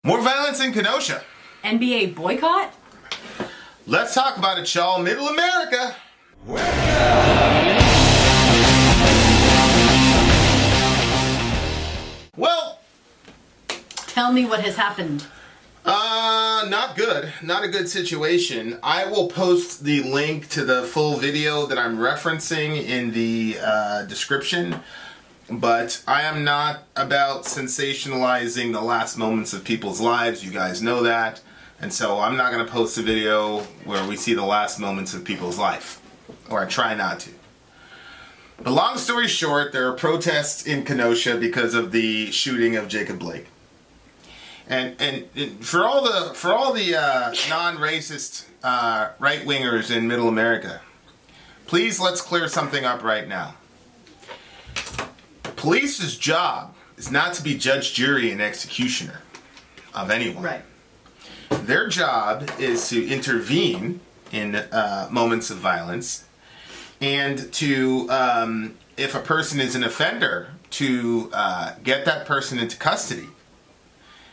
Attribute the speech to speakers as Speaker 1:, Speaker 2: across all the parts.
Speaker 1: More violence in Kenosha.
Speaker 2: NBA boycott?
Speaker 1: Let's talk about it, y'all. Middle America. Well,
Speaker 2: Tell me what has happened.
Speaker 1: not good. Not a good situation. I will post the link to the full video that I'm referencing in the description. But I am not about sensationalizing the last moments of people's lives. You guys know that. And so I'm not going to post a video where we see the last moments of people's life. Or I try not to. But long story short, there are protests in Kenosha because of the shooting of Jacob Blake. And for all the non-racist right-wingers in Middle America, please let's clear something up right now. Police's job is not to be judge, jury, and executioner of anyone.
Speaker 2: Right.
Speaker 1: Their job is to intervene in moments of violence and to, if a person is an offender, to get that person into custody.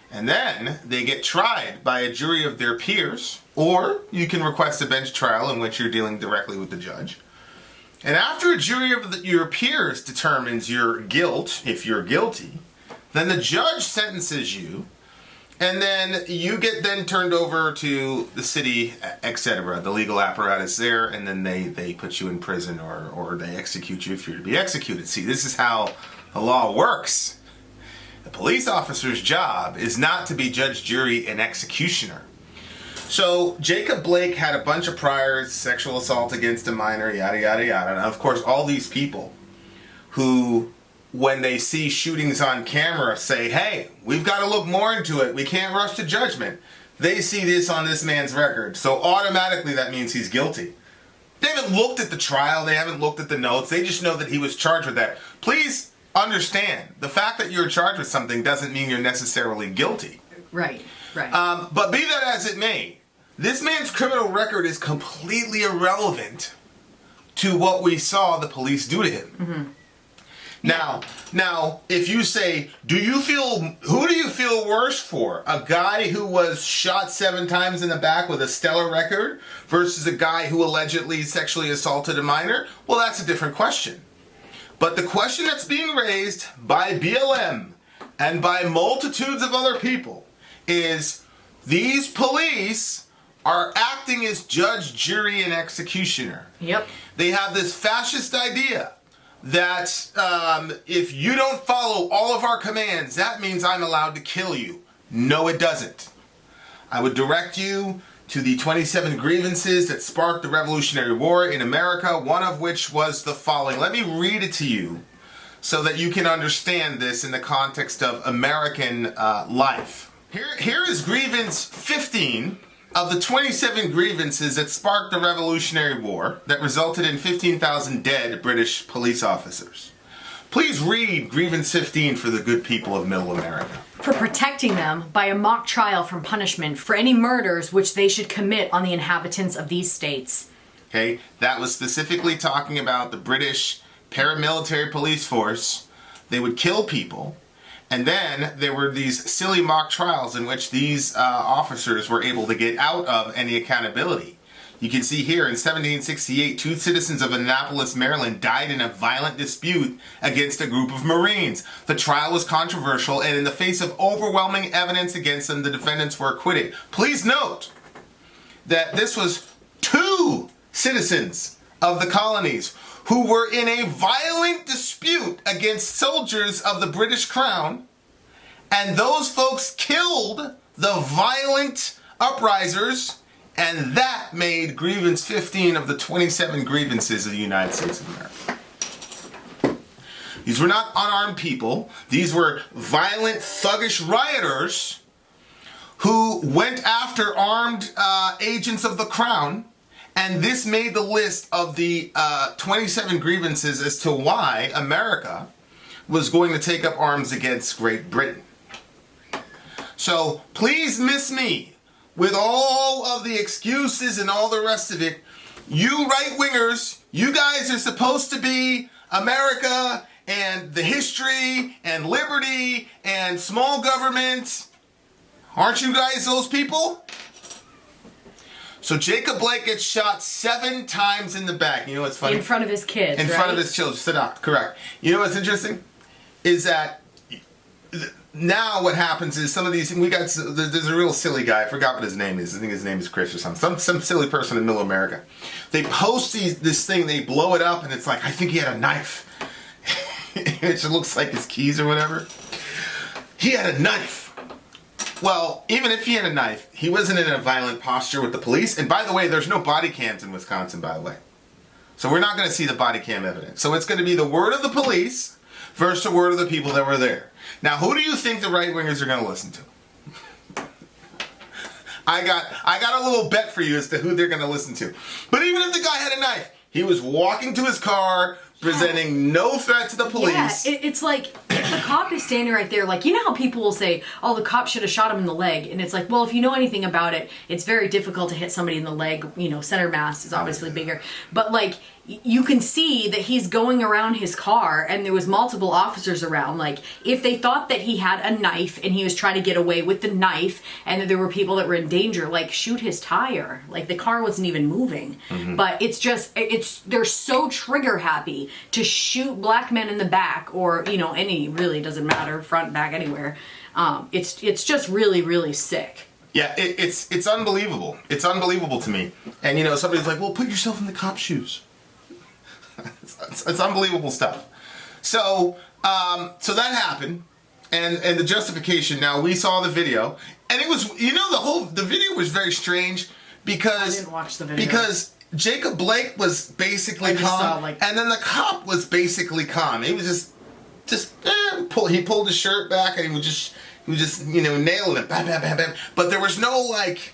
Speaker 1: And then they get tried by a jury of their peers, or you can request a bench trial in which you're dealing directly with the judge. And after a jury of your peers determines your guilt, if you're guilty, then the judge sentences you, and then you get then turned over to the city, etc., the legal apparatus there, and then they put you in prison or they execute you if you're to be executed. See, this is how the law works. The police officer's job is not to be judge, jury, and executioner. So Jacob Blake had a bunch of priors, sexual assault against a minor, yada, yada, yada. And of course, all these people who, when they see shootings on camera, say, hey, we've got to look more into it. We can't rush to judgment. They see this on this man's record. So automatically that means he's guilty. They haven't looked at the trial. They haven't looked at the notes. They just know that he was charged with that. Please understand, the fact that you're charged with something doesn't mean you're necessarily guilty.
Speaker 2: Right.
Speaker 1: But be that as it may, this man's criminal record is completely irrelevant to what we saw the police do to him. Mm-hmm. Now, if you say, who do you feel worse for? A guy who was shot 7 times in the back with a stellar record versus a guy who allegedly sexually assaulted a minor? Well, that's a different question. But the question that's being raised by BLM and by multitudes of other people is these police are acting as judge, jury, and executioner.
Speaker 2: Yep.
Speaker 1: They have this fascist idea that if you don't follow all of our commands, that means I'm allowed to kill you. No, it doesn't. I would direct you to the 27 grievances that sparked the Revolutionary War in America, one of which was the following. Let me read it to you so that you can understand this in the context of American life. Here is grievance 15 of the 27 grievances that sparked the Revolutionary War that resulted in 15,000 dead British police officers. Please read grievance 15 for the good people of Middle America.
Speaker 2: For protecting them by a mock trial from punishment for any murders which they should commit on the inhabitants of these states.
Speaker 1: Okay, that was specifically talking about the British paramilitary police force. They would kill people, and then there were these silly mock trials in which these officers were able to get out of any accountability. You can see here in 1768, 2 citizens of Annapolis, Maryland died in a violent dispute against a group of Marines. The trial was controversial, and in the face of overwhelming evidence against them, the defendants were acquitted. Please note that this was 2 citizens of the colonies who were in a violent dispute against soldiers of the British Crown, and those folks killed the violent uprisers. And that made grievance 15 of the 27 grievances of the United States of America. These were not unarmed people. These were violent, thuggish rioters who went after armed agents of the Crown. And this made the list of the 27 grievances as to why America was going to take up arms against Great Britain. So please miss me with all of the excuses and all the rest of it. You right-wingers, you guys are supposed to be America and the history and liberty and small government. Aren't you guys those people? So Jacob Blake gets shot 7 times in the back. You know what's funny?
Speaker 2: In front of his kids,
Speaker 1: In front of his children. Sadat, correct. You know what's interesting? Is that now what happens is some of these, there's a real silly guy, I forgot what his name is. I think his name is Chris or something. Some silly person in middle America. They post this thing, they blow it up, and it's like, I think he had a knife. It looks like his keys or whatever. He had a knife. Well, even if he had a knife, he wasn't in a violent posture with the police. And by the way, there's no body cams in Wisconsin, by the way. So we're not going to see the body cam evidence. So it's going to be the word of the police versus the word of the people that were there. Now, who do you think the right-wingers are going to listen to? I got a little bet for you as to who they're going to listen to. But even if the guy had a knife, he was walking to his car, presenting no threat to the police.
Speaker 2: Yeah, it's like, if the cop is standing right there, like, you know how people will say, oh, the cop should have shot him in the leg. And it's like, well, if you know anything about it, it's very difficult to hit somebody in the leg. You know, center mass is obviously bigger. But, like, you can see that he's going around his car and there was multiple officers around. Like, if they thought that he had a knife and he was trying to get away with the knife and that there were people that were in danger, like, shoot his tire. Like, the car wasn't even moving. Mm-hmm. But it's just, they're so trigger happy to shoot black men in the back, or, you know, any, really doesn't matter, front, back, anywhere. It's just really, really sick.
Speaker 1: Yeah, it's unbelievable. It's unbelievable to me. And, you know, somebody's like, well, put yourself in the cop's shoes. It's unbelievable stuff. So that happened, and the justification. Now, we saw the video, and it was, you know, the video was very strange because
Speaker 2: I didn't watch the video.
Speaker 1: Because Jacob Blake was basically calm, and then the cop was basically calm. He was he pulled his shirt back, and he was just you know, nailing it, bam, bam, bam, bam. But there was no, like,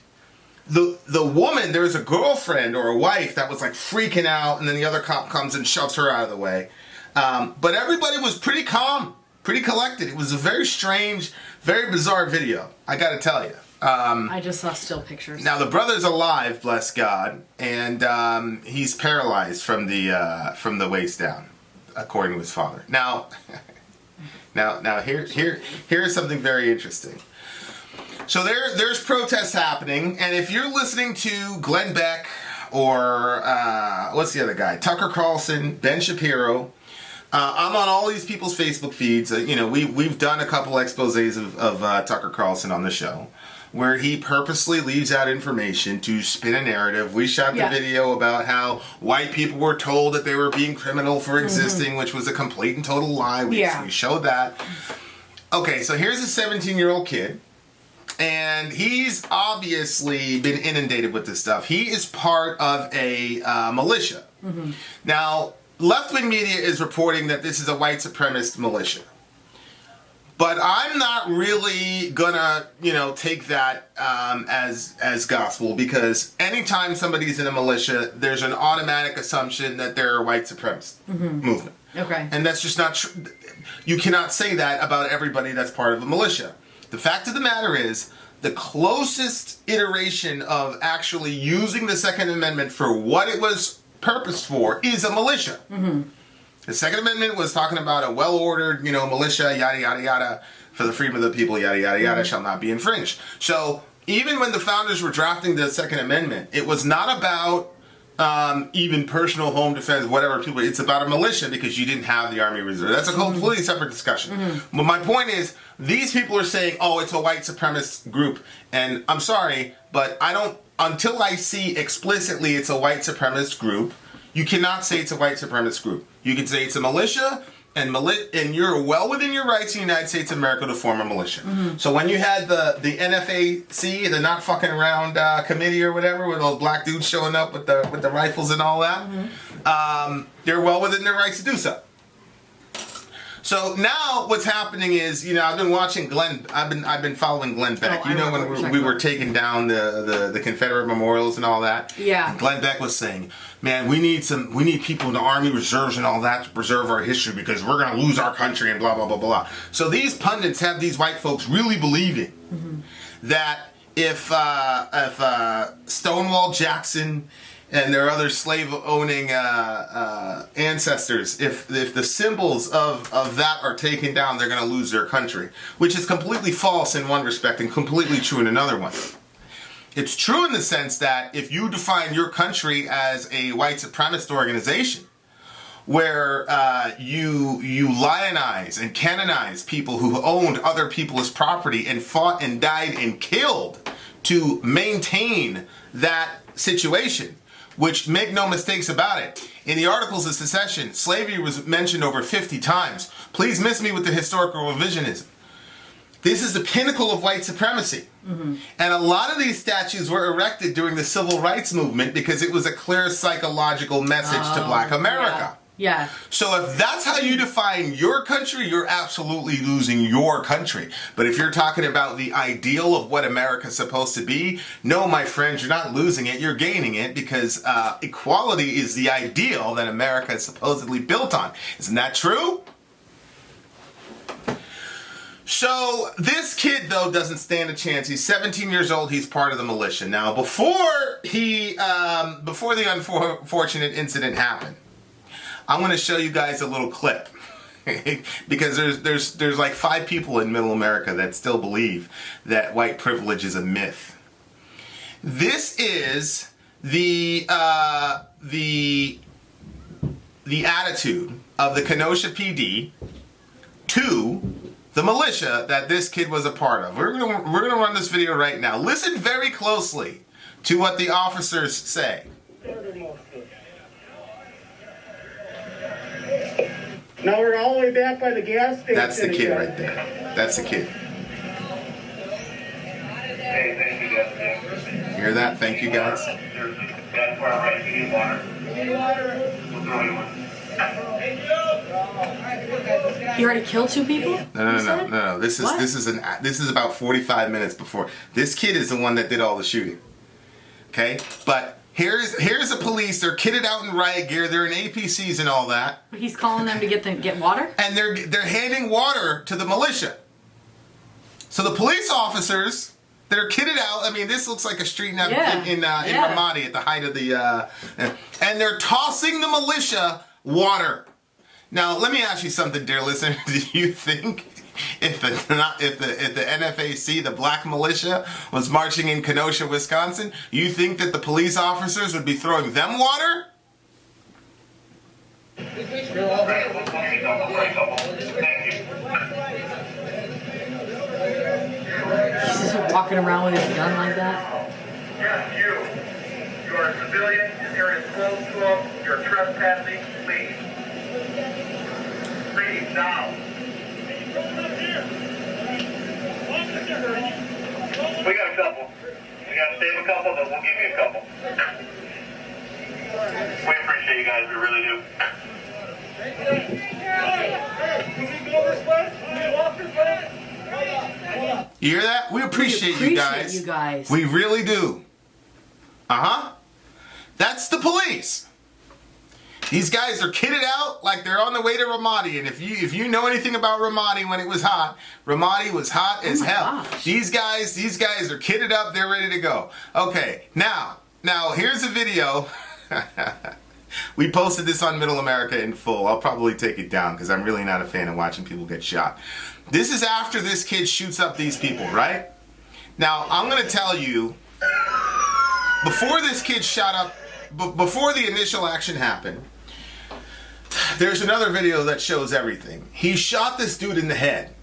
Speaker 1: the woman, there was a girlfriend or a wife that was like freaking out, and then the other cop comes and shoves her out of the way. But everybody was pretty calm, pretty collected. It was a very strange, very bizarre video, I gotta tell you.
Speaker 2: I just saw still pictures.
Speaker 1: Now the brother's alive, bless God, and he's paralyzed from the waist down, according to his father. Now here's something very interesting. So there's protests happening, and if you're listening to Glenn Beck or what's the other guy, Tucker Carlson, Ben Shapiro, I'm on all these people's Facebook feeds. You know, we've done a couple exposés of Tucker Carlson on the show, where he purposely leaves out information to spin a narrative. We shot the video about how white people were told that they were being criminal for existing, which was a complete and total lie. We showed that. Okay, so here's a 17-year-old kid, and he's obviously been inundated with this stuff. He is part of a militia. Mm-hmm. Now, left-wing media is reporting that this is a white supremacist militia. But I'm not really gonna, you know, take that as gospel, because anytime somebody's in a militia, there's an automatic assumption that they're a white supremacist movement.
Speaker 2: Okay.
Speaker 1: And that's just not true. You cannot say that about everybody that's part of a militia. The fact of the matter is, the closest iteration of actually using the Second Amendment for what it was purposed for is a militia. Mm-hmm. The Second Amendment was talking about a well-ordered, you know, militia, yada, yada, yada, for the freedom of the people, yada, yada, yada, shall not be infringed. So even when the founders were drafting the Second Amendment, it was not about even personal home defense, whatever people, it's about a militia, because you didn't have the Army Reserve. That's a completely separate discussion. Mm-hmm. But my point is, these people are saying, oh, it's a white supremacist group. And I'm sorry, but until I see explicitly it's a white supremacist group, you cannot say it's a white supremacist group. You can say it's a militia, and you're well within your rights in the United States of America to form a militia. Mm-hmm. So when you had the NFAC, the Not Fucking Around committee or whatever, with those black dudes showing up with the rifles and all that, they're well within their rights to do so. So now what's happening is, you know, I've been watching I've been following Glenn Beck. You know, when we were taking down the Confederate memorials and all that.
Speaker 2: Yeah.
Speaker 1: And Glenn Beck was saying, man, we need people in the Army Reserves and all that to preserve our history, because we're going to lose our country and blah, blah, blah, blah. So these pundits have these white folks really believing that if Stonewall Jackson and their other slave-owning ancestors, if the symbols of that are taken down, they're going to lose their country, which is completely false in one respect and completely true in another one. It's true in the sense that if you define your country as a white supremacist organization, where you lionize and canonize people who owned other people's property and fought and died and killed to maintain that situation, which, make no mistakes about it, in the Articles of Secession, slavery was mentioned over 50 times. Please miss me with the historical revisionism. This is the pinnacle of white supremacy. Mm-hmm. And a lot of these statues were erected during the Civil Rights Movement because it was a clear psychological message to Black America.
Speaker 2: Yeah.
Speaker 1: So if that's how you define your country, you're absolutely losing your country. But if you're talking about the ideal of what America's supposed to be, no, my friends, you're not losing it, you're gaining it, because equality is the ideal that America is supposedly built on. Isn't that true? So this kid, though, doesn't stand a chance. He's 17 years old. He's part of the militia. Now, before the unfortunate incident happened, I'm going to show you guys a little clip because there's like 5 people in Middle America that still believe that white privilege is a myth. This is the attitude of the Kenosha PD to the militia that this kid was a part of. We're gonna run this video right now. Listen very closely to what the officers say.
Speaker 3: Now we're all the way back by the gas station.
Speaker 1: That's the kid right there. That's the kid.
Speaker 4: Hey, thank you guys.
Speaker 1: Hear that? Thank you guys.
Speaker 4: That's where I'm right. You need water. We'll throw you one.
Speaker 2: You already killed 2 people?
Speaker 1: No. This is about 45 minutes before. This kid is the one that did all the shooting. Okay? But here's the police. They're kitted out in riot gear. They're in APCs and all that.
Speaker 2: He's calling them to get water?
Speaker 1: And they're handing water to the militia. So the police officers that are kitted out, I mean, this looks like a street in Ramadi at the height of the and they're tossing the militia water. Now, let me ask you something, dear listener. Do you think if the NFAC, the black militia, was marching in Kenosha, Wisconsin, you think that the police officers would be throwing them water?
Speaker 4: Thank
Speaker 2: He's just walking around with his gun like that.
Speaker 4: Yes, you. You are a civilian. You're close to them. You're trespassing. Leave. Leave now. We got a couple. We got to save a couple, but we'll give you a couple. We appreciate you guys. We really do.
Speaker 1: You hear that? We appreciate you guys. We really do. That's the police. These guys are kitted out like they're on the way to Ramadi, and if you know anything about Ramadi when it was hot, Ramadi was hot as hell.
Speaker 2: Gosh.
Speaker 1: These guys are kitted up. They're ready to go. Okay, now here's a video. We posted this on Middle America in full. I'll probably take it down because I'm really not a fan of watching people get shot. This is after this kid shoots up these people, right? Now, I'm going to tell you, before this kid shot up, before the initial action happened, there's another video that shows everything. He shot this dude in the head.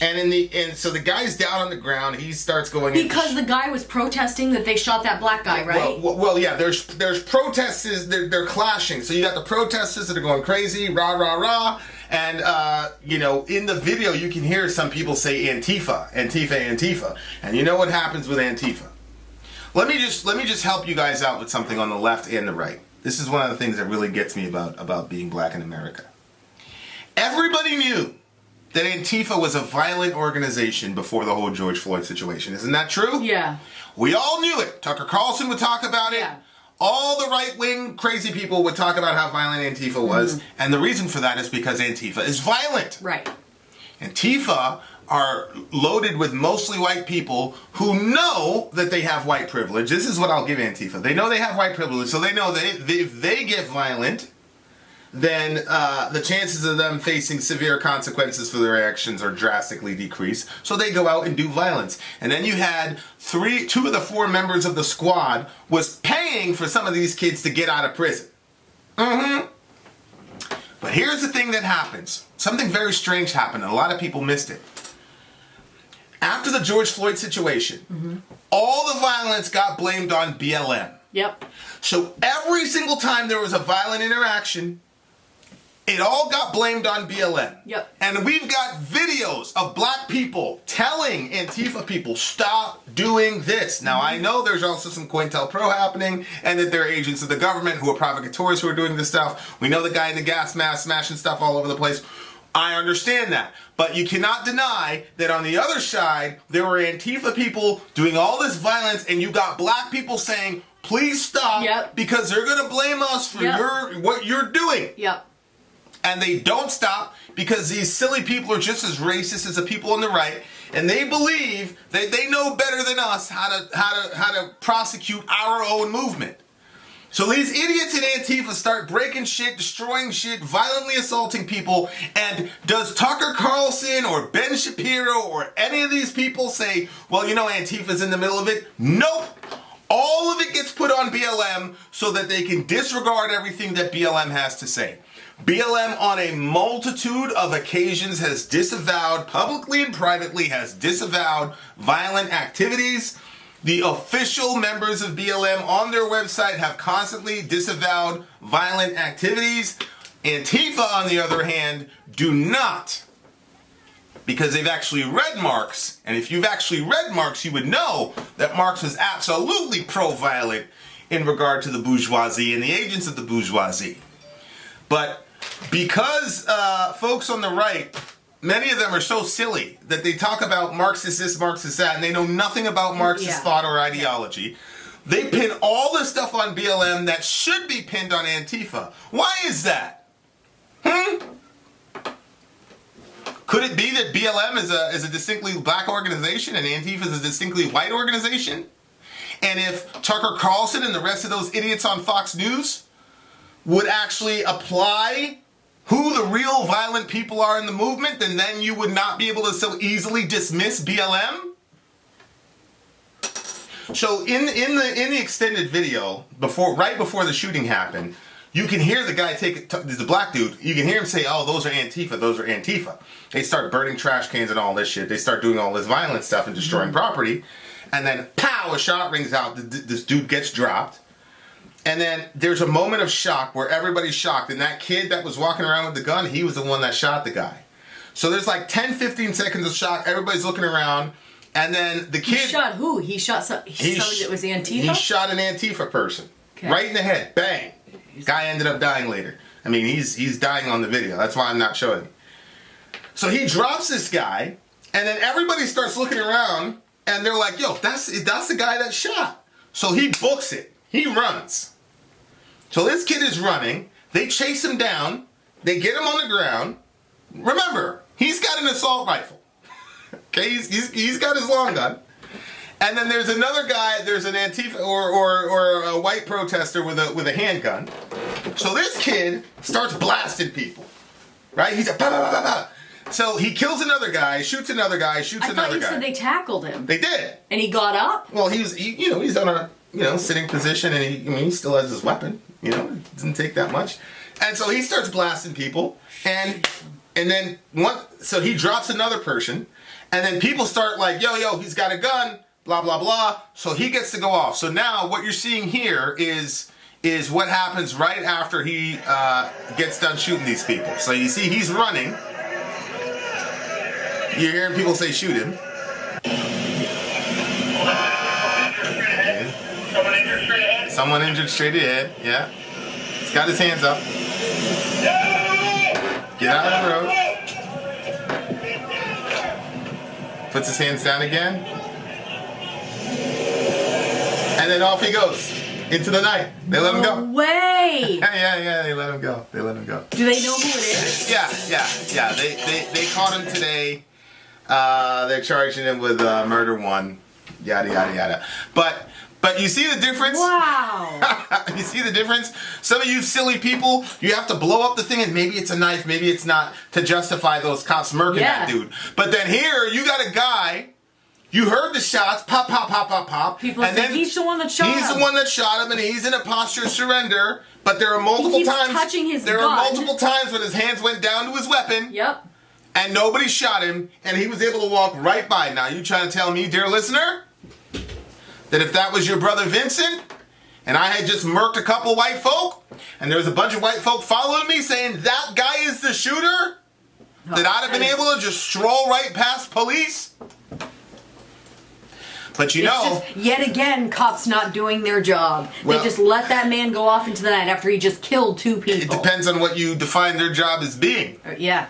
Speaker 1: And so the guy's down on the ground. He starts going
Speaker 2: because the guy was protesting that they shot that black guy, right?
Speaker 1: Well, yeah. There's protesters. They're clashing. So you got the protesters that are going crazy, rah rah rah, and in the video you can hear some people say Antifa, Antifa, Antifa, and you know what happens with Antifa. Let me just help you guys out with something on the left and the right. This is one of the things that really gets me about being black in America. Everybody knew that Antifa was a violent organization before the whole George Floyd situation. Isn't that true?
Speaker 2: Yeah.
Speaker 1: We all knew it. Tucker Carlson would talk about it.
Speaker 2: Yeah.
Speaker 1: All the right-wing crazy people would talk about how violent Antifa was. Mm-hmm. And the reason for that is because Antifa is violent.
Speaker 2: Right.
Speaker 1: Antifa are loaded with mostly white people who know that they have white privilege. This is what I'll give Antifa. They know they have white privilege, so they know that if they get violent, then the chances of them facing severe consequences for their actions are drastically decreased. So they go out and do violence. And then you had two of the 4 members of the squad was paying for some of these kids to get out of prison. But here's the thing that happens. Something very strange happened, and a lot of people missed it. After the George Floyd situation, all the violence got blamed on BLM.
Speaker 2: Yep.
Speaker 1: So every single time there was a violent interaction, it all got blamed on BLM.
Speaker 2: Yep.
Speaker 1: And we've got videos of black people telling Antifa people, stop doing this. Now, I know there's also some COINTELPRO happening, and that there are agents of the government who are provocateurs who are doing this stuff. We know the guy in the gas mask smashing stuff all over the place. I understand that. But you cannot deny that on the other side, there were Antifa people doing all this violence, and you got black people saying, please stop, because they're going to blame us for what you're doing.
Speaker 2: Yep.
Speaker 1: And they don't stop because these silly people are just as racist as the people on the right, and they believe that they know better than us how to prosecute our own movement. So these idiots in Antifa start breaking shit, destroying shit, violently assaulting people, and does Tucker Carlson or Ben Shapiro or any of these people say, well, you know, Antifa's in the middle of it? Nope. All of it gets put on BLM so that they can disregard everything that BLM has to say. BLM on a multitude of occasions has disavowed, publicly and privately, has disavowed violent activities. The official members of BLM on their website have constantly disavowed violent activities. Antifa, on the other hand, do not. Because they've actually read Marx. And if you've actually read Marx, you would know that Marx was absolutely pro-violent in regard to the bourgeoisie and the agents of the bourgeoisie. But because folks on the right, many of them are so silly that they talk about Marxist this, Marxist that, and they know nothing about Marxist thought or ideology. They pin all this stuff on BLM that should be pinned on Antifa. Why is that? Could it be that BLM is a distinctly black organization and Antifa is a distinctly white organization? And if Tucker Carlson and the rest of those idiots on Fox News would actually apply who the real violent people are in the movement, then you would not be able to so easily dismiss BLM. So in the extended video, right before the shooting happened, you can hear the guy the black dude, you can hear him say, oh, those are Antifa, those are Antifa. They start burning trash cans and all this shit. They start doing all this violent stuff and destroying property. And then, pow, a shot rings out. This dude gets dropped. And then there's a moment of shock where everybody's shocked. And that kid that was walking around with the gun, he was the one that shot the guy. So there's like 10, 15 seconds of shock. Everybody's looking around. And then the kid... He
Speaker 2: shot who? He shot somebody that was Antifa?
Speaker 1: He shot an Antifa person. Okay. Right in the head. Bang. Guy ended up dying later. I mean, he's dying on the video. That's why I'm not showing. So he drops this guy. And then everybody starts looking around. And they're like, yo, that's the guy that shot. So he books it. He runs. So this kid is running. They chase him down. They get him on the ground. Remember, he's got an assault rifle. Okay, he's got his long gun. And then there's another guy. There's an Antifa or a white protester with a handgun. So this kid starts blasting people. Right? He's like, bah, bah, bah, bah, bah. So he kills another guy, shoots another guy, shoots another guy. I thought you said
Speaker 2: they tackled him.
Speaker 1: They did.
Speaker 2: And he got up?
Speaker 1: Well, he's on a sitting position, and he still has his weapon. It doesn't take that much. And so he starts blasting people, and then so he drops another person, and then people start like, yo, he's got a gun, blah, blah, blah. So he gets to go off. So now what you're seeing here is what happens right after he gets done shooting these people. So you see he's running. You're hearing people say, shoot him. Someone injured straight ahead, yeah. He's got his hands up. Get out of the road. Puts his hands down again. And then off he goes. Into the night. They let him go.
Speaker 2: No way!
Speaker 1: Yeah, they let him go.
Speaker 2: Do they know who it is?
Speaker 1: Yeah. They caught him today. They're charging him with murder 1. Yada, yada, yada. But you see the difference?
Speaker 2: Wow.
Speaker 1: You see the difference? Some of you silly people, you have to blow up the thing and maybe it's a knife, maybe it's not, to justify those cops murking that dude. But then here, you got a guy, you heard the shots, pop, pop, pop, pop, pop.
Speaker 2: People
Speaker 1: and
Speaker 2: think
Speaker 1: then
Speaker 2: he's the one that shot him.
Speaker 1: He's the one that shot him and he's in a posture of surrender. But there are multiple
Speaker 2: He keeps
Speaker 1: times.
Speaker 2: touching his
Speaker 1: there
Speaker 2: gun.
Speaker 1: are multiple times when his hands went down to his weapon.
Speaker 2: Yep.
Speaker 1: And nobody shot him, and he was able to walk right by. Now, you trying to tell me, dear listener, that if that was your brother Vincent, and I had just murked a couple white folk, and there was a bunch of white folk following me saying that guy is the shooter, that I'd have been able to just stroll right past police? But you know,
Speaker 2: just, yet again, cops not doing their job.
Speaker 1: Well,
Speaker 2: they just let that man go off into the night after he just killed 2 people.
Speaker 1: it depends on what you define their job as being.
Speaker 2: Yeah.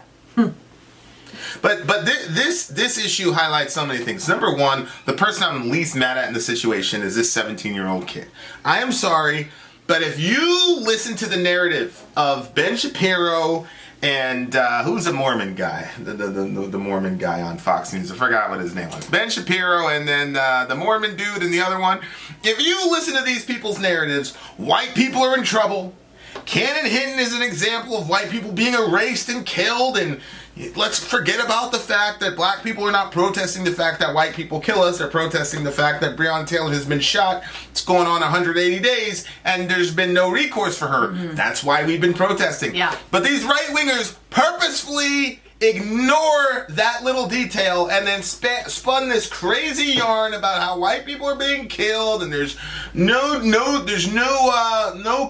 Speaker 1: But this issue highlights so many things. Number one, the person I'm least mad at in the situation is this 17-year-old kid. I am sorry, but if you listen to the narrative of Ben Shapiro and who's the Mormon guy, the Mormon guy on Fox News, I forgot what his name was. Ben Shapiro and then the Mormon dude and the other one. If you listen to these people's narratives, white people are in trouble. Cannon Hinton is an example of white people being erased and killed, and let's forget about the fact that black people are not protesting the fact that white people kill us. They're protesting the fact that Breonna Taylor has been shot. It's going on 180 days, and there's been no recourse for her. Mm-hmm. That's why we've been protesting.
Speaker 2: Yeah.
Speaker 1: But these right-wingers purposefully ignore that little detail and then spun this crazy yarn about how white people are being killed, and there's no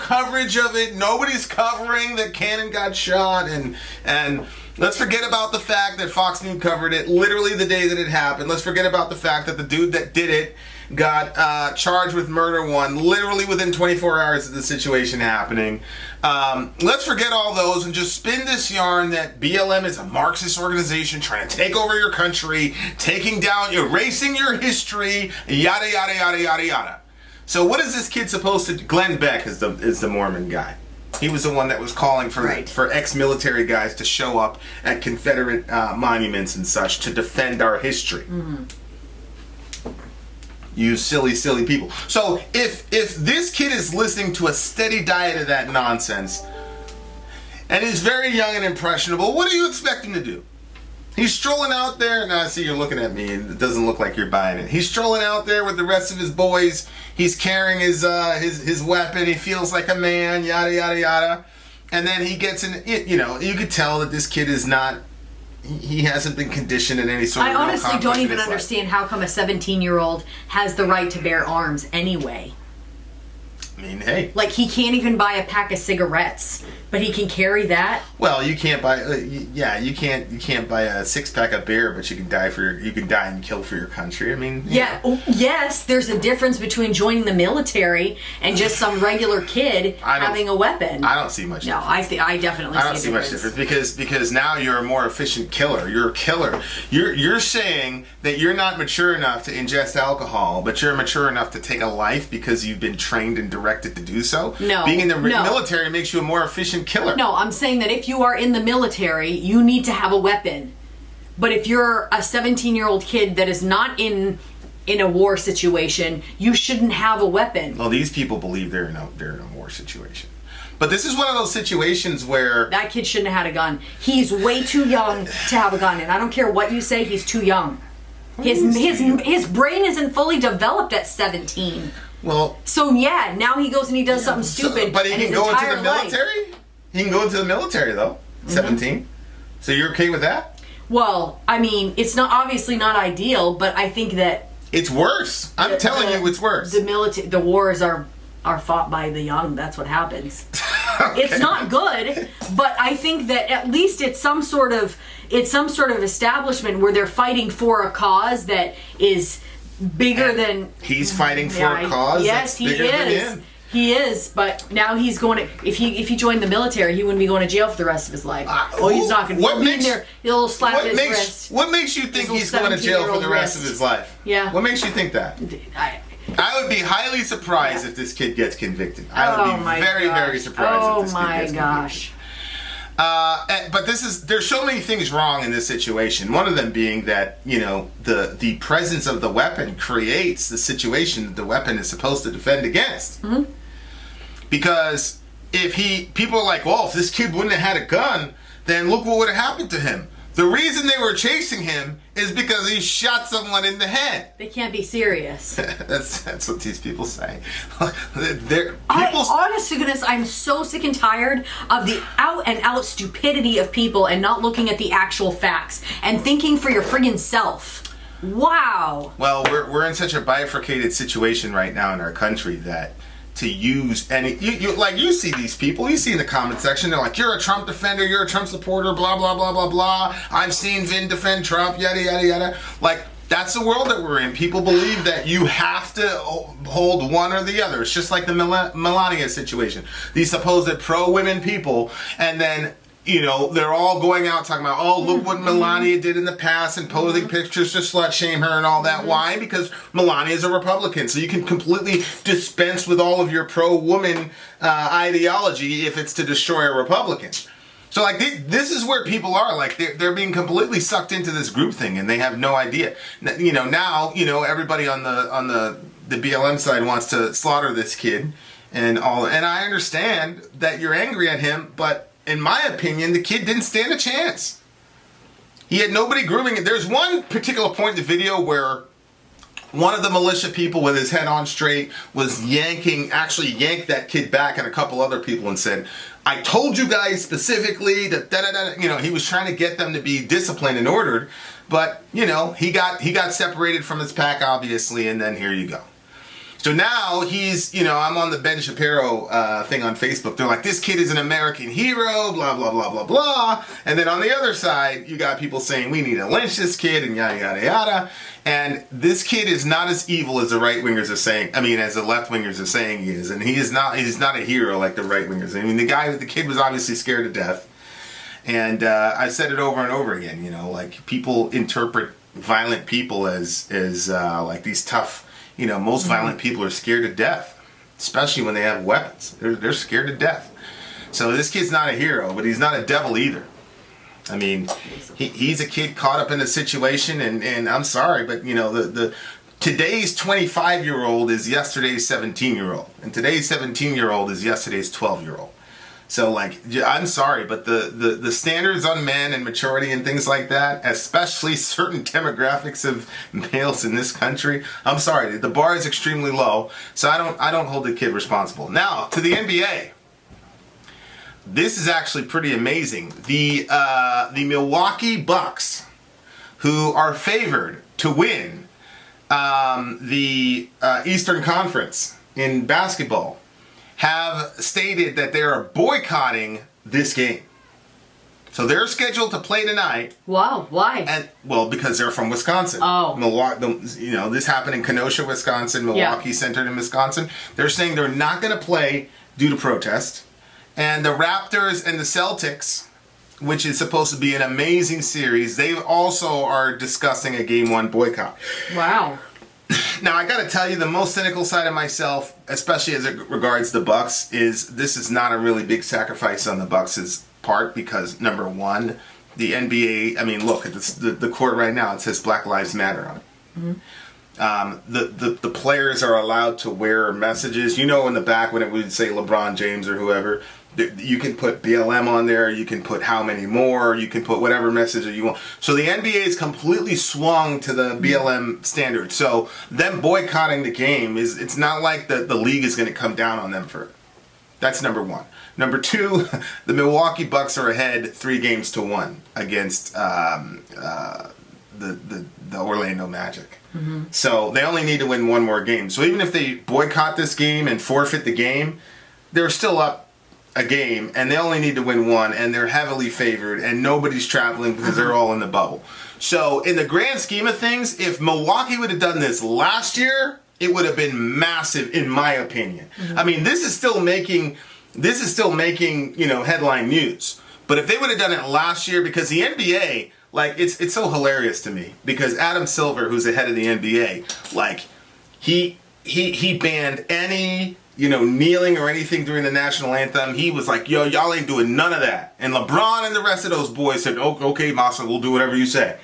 Speaker 1: coverage of it. Nobody's covering that Cannon got shot, and let's forget about the fact that Fox News covered it literally the day that it happened. Let's forget about the fact that the dude that did it got charged with murder 1 literally within 24 hours of the situation happening. Let's forget all those and just spin this yarn that BLM is a Marxist organization trying to take over your country, taking down, erasing your history, yada, yada, yada, yada, yada. So what is this kid supposed to do? Glenn Beck is the Mormon guy. He was the one that was calling for ex-military guys to show up at Confederate monuments and such to defend our history. Mm-hmm. You silly, silly people. So if this kid is listening to a steady diet of that nonsense and is very young and impressionable, what do you expect him to do? He's strolling out there. Now I see you're looking at me and it doesn't look like you're buying it. He's strolling out there with the rest of his boys. He's carrying his weapon. He feels like a man, yada, yada, yada. And then he gets in, you could tell that this kid is not, he hasn't been conditioned in any sort of
Speaker 2: I honestly don't even
Speaker 1: life.
Speaker 2: understand how come a 17-year-old has the right to bear arms anyway.
Speaker 1: I mean, hey.
Speaker 2: Like, he can't even buy a pack of cigarettes, but he can carry that.
Speaker 1: Well, you can't buy. You can't buy a 6-pack of beer, but you can die and kill for your country. I mean,
Speaker 2: yes, there's a difference between joining the military and just some regular kid having a weapon.
Speaker 1: I don't see much.
Speaker 2: No, I definitely.
Speaker 1: I don't see much difference because now you're a more efficient killer. You're a killer. You're saying that you're not mature enough to ingest alcohol, but you're mature enough to take a life because you've been trained and directed to do so.
Speaker 2: No,
Speaker 1: being in the military makes you a more efficient killer.
Speaker 2: No, I'm saying that if you are in the military, you need to have a weapon. But if you're a 17-year-old kid that is not in a war situation, you shouldn't have a weapon.
Speaker 1: Well, these people believe they're in a war situation. But this is one of those situations where
Speaker 2: that kid shouldn't have had a gun. He's way too young to have a gun, and I don't care what you say, he's too young. His brain isn't fully developed at 17.
Speaker 1: Well,
Speaker 2: so yeah, now he goes and he does something stupid.
Speaker 1: But he can go into the military?
Speaker 2: Life.
Speaker 1: He can go into the military though. 17. So you're okay with that?
Speaker 2: Well, I mean, it's not obviously not ideal, but I think that
Speaker 1: it's worse. I'm telling you, it's worse.
Speaker 2: The wars are fought by the young. That's what happens. Okay. It's not good, but I think that at least it's some sort of establishment where they're fighting for a cause that is bigger than.
Speaker 1: He's fighting for a cause.
Speaker 2: Yes, he is. He is, but now he's going to. If he joined the military, he wouldn't be going to jail for the rest of his life. He's not going to be in there. He'll slap his wrist.
Speaker 1: What makes you think he's going to jail for the rest of his life?
Speaker 2: Yeah.
Speaker 1: What makes you think that? I would be highly surprised if this kid gets convicted. I would be very, very surprised if this kid gets convicted. But there's so many things wrong in this situation. One of them being that, you know, the presence of the weapon creates the situation that the weapon is supposed to defend against.
Speaker 2: Mm-hmm.
Speaker 1: Because people are like, well, if this kid wouldn't have had a gun, then look what would have happened to him. The reason they were chasing him is because he shot someone in the head.
Speaker 2: They can't be serious.
Speaker 1: That's what these people say.
Speaker 2: Honest to goodness, I'm so sick and tired of the out and out stupidity of people and not looking at the actual facts and thinking for your friggin' self. Wow.
Speaker 1: Well, we're in such a bifurcated situation right now in our country that to use any you see these people, you see in the comment section, they're like, you're a Trump defender, you're a Trump supporter, blah blah blah blah blah, I've seen Vin defend Trump, yada yada yada. Like, that's the world that we're in. People believe that you have to hold one or the other. It's just like the Melania situation, these supposed pro-women people, and then, you know, they're all going out talking about, oh, look what Melania did in the past and posing pictures to slut shame her and all that. Why? Because Melania is a Republican. So you can completely dispense with all of your pro-woman ideology if it's to destroy a Republican. So, like, this is where people are. Like, they're being completely sucked into this group thing, and they have no idea. You know, now, you know, everybody on the BLM side wants to slaughter this kid and all. And I understand that you're angry at him, but in my opinion, the kid didn't stand a chance. He had nobody grooming it. There's one particular point in the video where one of the militia people with his head on straight was actually yanked that kid back and a couple other people and said, I told you guys specifically that you know, he was trying to get them to be disciplined and ordered, but, you know, he got separated from his pack, obviously, and then here you go. So now he's, you know, I'm on the Ben Shapiro thing on Facebook. They're like, this kid is an American hero, blah, blah, blah, blah, blah. And then on the other side, you got people saying, we need to lynch this kid and yada, yada, yada. And this kid is not as evil as the right-wingers are saying. I mean, as the left-wingers are saying he is. And he's not a hero like the right-wingers. I mean, the kid was obviously scared to death. And I've said it over and over again, you know, like, people interpret violent people as like these tough, you know, most violent people are scared to death, especially when they have weapons. They're scared to death. So this kid's not a hero, but he's not a devil either. I mean, he's a kid caught up in a situation, and I'm sorry, but, you know, today's 25-year-old is yesterday's 17-year-old, and today's 17-year-old is yesterday's 12-year-old. So, like, I'm sorry, but the standards on men and maturity and things like that, especially certain demographics of males in this country, I'm sorry, the bar is extremely low. So I don't hold the kid responsible. Now, to the NBA. This is actually pretty amazing. The Milwaukee Bucks, who are favored to win the Eastern Conference in basketball, have stated that they are boycotting this game. So they're scheduled to play tonight.
Speaker 2: Wow, why?
Speaker 1: And, well, because they're from Wisconsin.
Speaker 2: Oh.
Speaker 1: Milwaukee, you know, this happened in Kenosha, Wisconsin, Milwaukee centered in Wisconsin. They're saying they're not going to play due to protest. And the Raptors and the Celtics, which is supposed to be an amazing series, they also are discussing a Game 1 boycott.
Speaker 2: Wow.
Speaker 1: Now, I got to tell you, the most cynical side of myself, especially as it regards the Bucks, is this is not a really big sacrifice on the Bucks' part because, number one, the NBA, I mean, look at this, the court right now, it says Black Lives Matter on it. Mm-hmm. The players are allowed to wear messages. You know, in the back when it would say LeBron James or whoever, you can put BLM on there, you can put how many more, you can put whatever message you want. So the NBA is completely swung to the BLM standard. So them boycotting the game, it's not like the league is going to come down on them for it. That's number one. Number two, the Milwaukee Bucks are ahead 3-1 against the Orlando Magic. Mm-hmm. So they only need to win one more game. So even if they boycott this game and forfeit the game, they're still up a game, and they only need to win one, and they're heavily favored, and nobody's traveling because they're all in the bubble. So in the grand scheme of things, if Milwaukee would have done this last year, it would have been massive, in my opinion. Mm-hmm. I mean, this is still making, you know, headline news. But if they would have done it last year, because the NBA, like, it's so hilarious to me, because Adam Silver, who's the head of the NBA, like, he banned any kneeling or anything during the national anthem. He was like, yo, y'all ain't doing none of that. And LeBron and the rest of those boys said, oh, okay, Massa, we'll do whatever you say.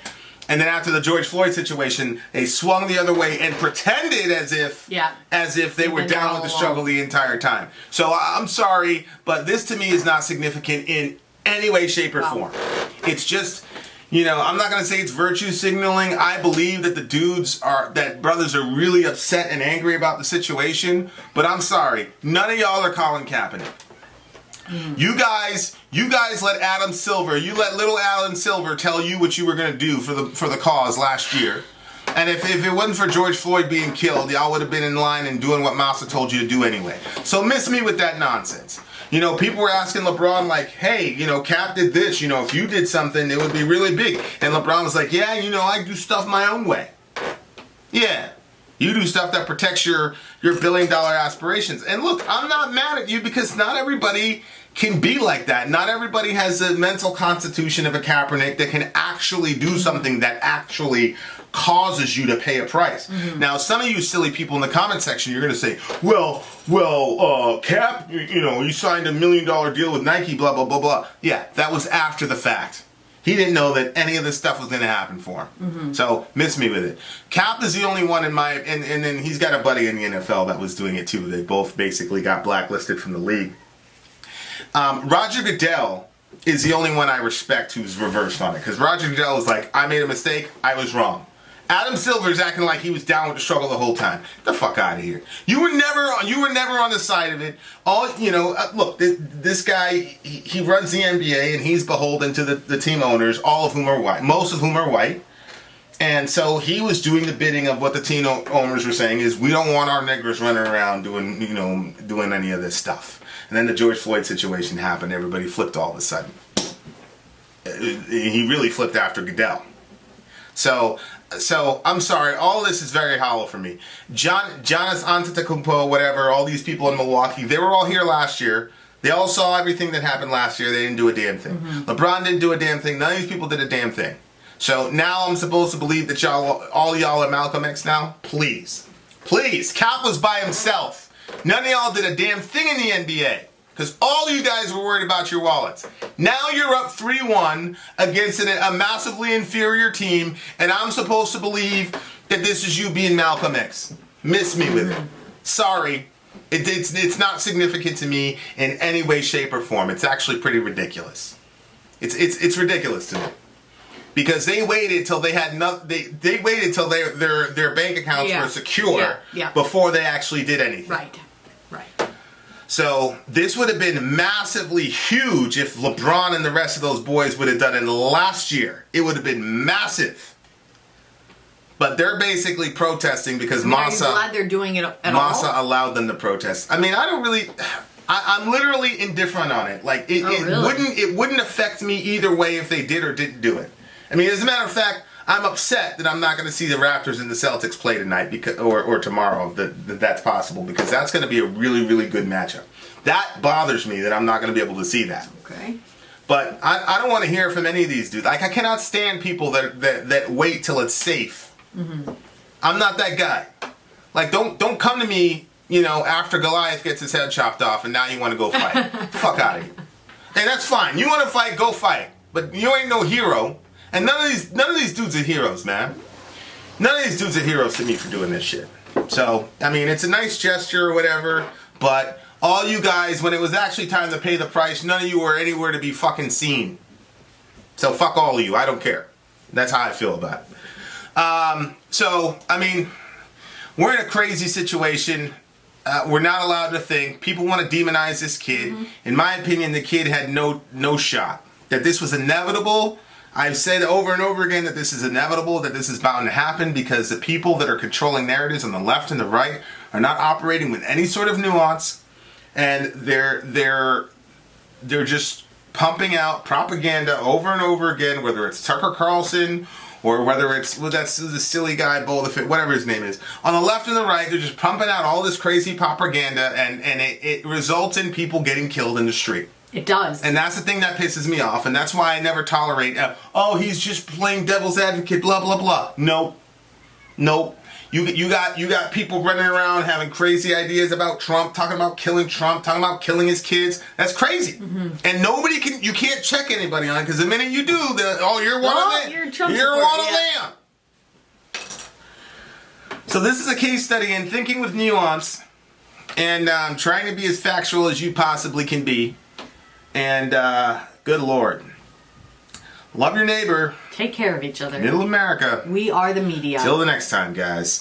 Speaker 1: And then after the George Floyd situation, they swung the other way and pretended as if they were down with the struggle the entire time. So I'm sorry, but this to me is not significant in any way, shape, or form. It's just, I'm not going to say it's virtue signaling. I believe that that brothers are really upset and angry about the situation. But I'm sorry, none of y'all are Colin Kaepernick. You guys let Adam Silver, let little Alan Silver tell you what you were going to do for the cause last year. And if it wasn't for George Floyd being killed, y'all would have been in line and doing what Massa told you to do anyway. So miss me with that nonsense. People were asking LeBron like, hey, Cap did this, if you did something, it would be really big. And LeBron was like, yeah, I do stuff my own way. Yeah. You do stuff that protects your billion-dollar aspirations. And look, I'm not mad at you because not everybody can be like that. Not everybody has the mental constitution of a Kaepernick that can actually do something that actually causes you to pay a price. Now, some of you silly people in the comment section, you're going to say, well, Cap, you signed $1 million deal with Nike, blah, blah, blah, blah. Yeah, that was after the fact. He didn't know that any of this stuff was going to happen for him. So, miss me with it. Cap is the only one and then he's got a buddy in the NFL that was doing it too. They both basically got blacklisted from the league. Roger Goodell is the only one I respect who's reversed on it. Because Roger Goodell was like, I made a mistake, I was wrong. Adam Silver's acting like he was down with the struggle the whole time. Get the fuck out of here. You were never on the side of it. Look, this guy, he runs the NBA and he's beholden to the team owners, all of whom are white, most of whom are white. And so he was doing the bidding of what the team owners were saying is, we don't want our niggers running around doing any of this stuff. And then the George Floyd situation happened. Everybody flipped all of a sudden. He really flipped after Goodell. So I'm sorry, all this is very hollow for me. Giannis Antetokounmpo, whatever, all these people in Milwaukee, they were all here last year. They all saw everything that happened last year. They didn't do a damn thing. LeBron didn't do a damn thing. None of these people did a damn thing. So now I'm supposed to believe that all y'all are Malcolm X now? Please. Cap was by himself. None of y'all did a damn thing in the NBA. Because all you guys were worried about your wallets. Now you're up 3-1 against a massively inferior team, and I'm supposed to believe that this is you being Malcolm X. Miss me with it. Sorry. It's not significant to me in any way, shape, or form. It's actually pretty ridiculous. It's ridiculous to me. Because they waited till they had they waited till their bank accounts were secure before they actually did anything.
Speaker 2: Right.
Speaker 1: So this would have been massively huge if LeBron and the rest of those boys would have done it last year. It would have been massive. But they're basically protesting because Massa...
Speaker 2: Are you glad they're doing it at
Speaker 1: Massa
Speaker 2: all?
Speaker 1: allowed them to protest. I mean, I'm literally indifferent on it. Like, it wouldn't affect me either way if they did or didn't do it. I mean, as a matter of fact, I'm upset that I'm not going to see the Raptors and the Celtics play tonight or tomorrow. That's possible because that's going to be a really, really good matchup. That bothers me that I'm not going to be able to see that.
Speaker 2: Okay.
Speaker 1: But I don't want to hear from any of these dudes. Like, I cannot stand people that wait till it's safe. I'm not that guy. Like, don't come to me, after Goliath gets his head chopped off and now you want to go fight. Fuck out of here. And that's fine. You want to fight, go fight. But you ain't no hero. And none of these dudes are heroes, man. None of these dudes are heroes to me for doing this shit. So, I mean, it's a nice gesture or whatever, but all you guys, when it was actually time to pay the price, none of you were anywhere to be fucking seen. So fuck all of you. I don't care. That's how I feel about it. So, I mean, we're in a crazy situation. We're not allowed to think. People want to demonize this kid. In my opinion, the kid had no shot. That this was inevitable. I've said over and over again that this is inevitable, that this is bound to happen because the people that are controlling narratives on the left and the right are not operating with any sort of nuance, and they're just pumping out propaganda over and over again, whether it's Tucker Carlson or whether it's that's the silly guy, whatever his name is. On the left and the right, they're just pumping out all this crazy propaganda, and it results in people getting killed in the street.
Speaker 2: It does.
Speaker 1: And that's the thing that pisses me off, and that's why I never tolerate, he's just playing devil's advocate, blah, blah, blah. Nope. You got people running around having crazy ideas about Trump, talking about killing Trump, talking about killing his kids. That's crazy. And you can't check anybody on it, because the minute you do, you're one of them. You're one of them. So this is a case study in thinking with nuance, and trying to be as factual as you possibly can be. And good Lord. Love your neighbor.
Speaker 2: Take care of each other.
Speaker 1: Middle America.
Speaker 2: We are the media.
Speaker 1: Till the next time, guys.